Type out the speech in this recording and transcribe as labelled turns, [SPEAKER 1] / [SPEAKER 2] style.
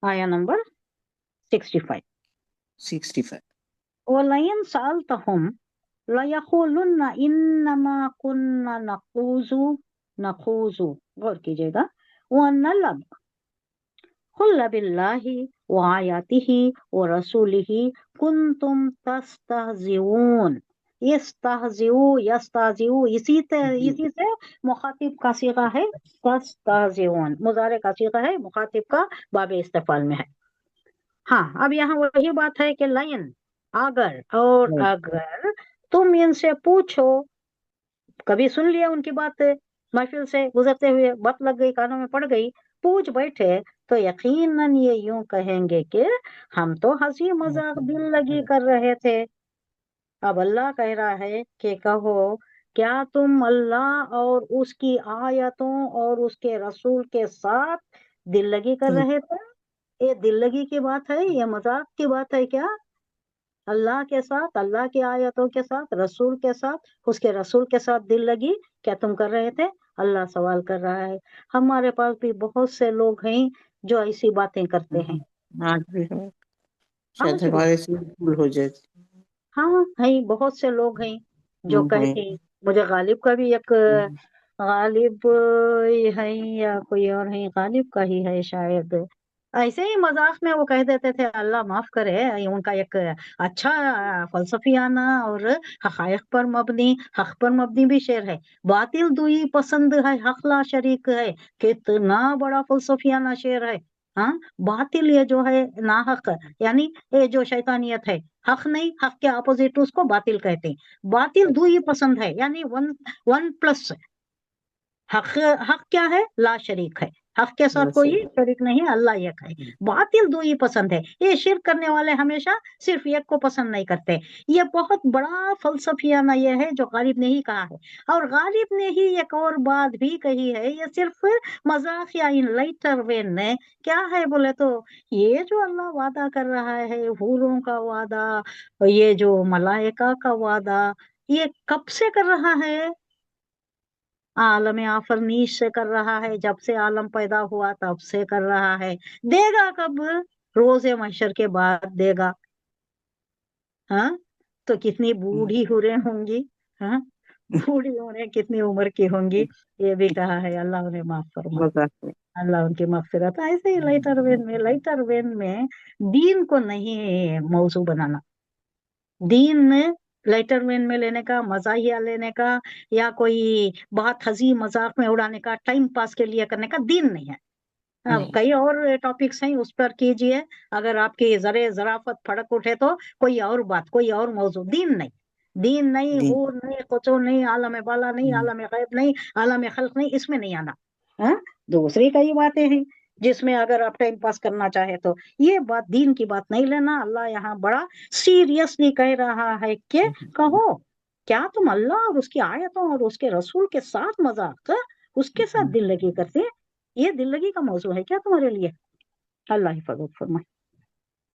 [SPEAKER 1] آیا نمبر 65.
[SPEAKER 2] 65.
[SPEAKER 1] وَلَئِنْ سَأَلْتَهُمْ لَيَقُولُنَّ إِنَّمَا كُنَّا نَخُوضُ غور کیجیے گا وَنَلْعَبُ قُلْ بِاللَّهِ وَآيَاتِهِ وَرَسُولِهِ كُنْتُمْ تَسْتَهْزِئُونَ. یستہزئو اسی سے مخاطب کا صیغہ ہے تستہزئون، مضارع کا صیغہ ہے، مخاطب کا باب استفعال میں ہے. ہاں اب یہاں وہی بات ہے کہ لائن اگر اور اگر تم ان سے پوچھو، کبھی سن لیا ان کی بات محفل سے گزرتے ہوئے، بات لگ گئی، کانوں میں پڑ گئی، پوچھ بیٹھے، تو یقیناً یہ یوں کہیں گے کہ ہم تو ہنسی مذاق دل لگی کر رہے تھے. اب اللہ کہہ رہا ہے کہ کہو کیا تم اللہ اور اس کی آیتوں اور اس کے رسول کے ساتھ دل لگی کر رہے تھے؟ یہ دل لگی کی بات ہے، یہ مذاق کی بات ہے کیا؟ اللہ کے ساتھ، اللہ کی آیتوں کے ساتھ، رسول کے ساتھ، اس کے رسول کے ساتھ دل لگی کیا تم کر رہے تھے؟ اللہ سوال کر رہا ہے. ہمارے پاس بھی بہت سے لوگ ہیں جو ایسی باتیں کرتے ہیں.
[SPEAKER 2] آج بھی ہے، شاید
[SPEAKER 1] آج بھی
[SPEAKER 2] ہمارے سے بھول ہو جائے.
[SPEAKER 1] ہاں ہیں، بہت سے لوگ ہیں جو کہتے ہیں. مجھے غالب کا بھی ایک غالب ہے یا کوئی اور ہے، غالب کا ہی ہے شاید، ایسے ہی مذاق میں وہ کہہ دیتے تھے اللہ معاف کرے. ان کا ایک اچھا فلسفیانہ اور حقائق پر مبنی، حق پر مبنی بھی شعر ہے. باطل دوئی پسند ہے حق لا شریک ہے. کتنا بڑا فلسفیانہ شعر ہے. ہاں باطل یہ جو ہے ناحق، یعنی یہ جو شیطانیت ہے، حق نہیں، حق کے اپوزٹ اس کو باطل کہتے ہیں. باطل دو ہی پسند ہے، یعنی ون پلس. حق کیا ہے؟ لا شریک ہے، حق کے ساتھ کوئی شریک نہیں، اللہ ایک ہے. باطل دو ہی پسند ہے. یہ شرک کرنے والے ہمیشہ صرف ایک کو پسند نہیں کرتے. یہ بہت بڑا فلسفیانہ یہ ہے جو غالب نے ہی کہا ہے. اور غالب نے ہی ایک اور بات بھی کہی ہے، یہ صرف مذاق یا ان لائٹر وین میں کیا ہے بولے تو یہ جو اللہ وعدہ کر رہا ہے، حوروں کا وعدہ، یہ جو ملائکہ کا وعدہ، یہ کب سے کر رہا ہے؟ عالم آفرینش سے کر رہا ہے، جب سے عالم پیدا ہوا تب سے کر رہا ہے. دے گا کب؟ روز محشر کے بعد دے گا. ہاں تو کتنی بوڑھی ہورے ہوں گی، ہاں بوڑھی ہورے کتنی عمر کی ہوں گی، یہ بھی کہا ہے. اللہ انہیں معاف فرمائے، اللہ ان کی مغفرت. ایسے ہی لائٹر وین میں دین کو نہیں موضوع بنانا. دین لائٹر وین میں لینے کا، مزاحیہ لینے کا، یا کوئی بہت ہنسی مذاق میں اڑانے کا، ٹائم پاس کے لیے کرنے کا دین نہیں ہے. کئی اور ٹاپکس ہیں، اس پر کیجئے. اگر آپ کی ذرافت پھڑک اٹھے تو کوئی اور بات، کوئی اور موضوع. دین نہیں، دین نہیں، حور نہیں، قطو نہیں، عالم بالا نہیں، عالم غیب نہیں، عالم خلق نہیں، اس میں نہیں آنا. ہاں دوسری کئی باتیں ہیں جس میں اگر آپ ٹائم پاس کرنا چاہے تو یہ بات دین کی بات نہیں لینا. اللہ یہاں بڑا سیریسلی کہہ رہا ہے کہ کہو کیا تم اللہ اور اس کی آیتوں اور اس کے رسول کے ساتھ مذاق، اس کے ساتھ دل لگی کرتے؟ یہ دل لگی کا موضوع ہے کیا تمہارے لیے؟ اللہ حفاظت فرمائے.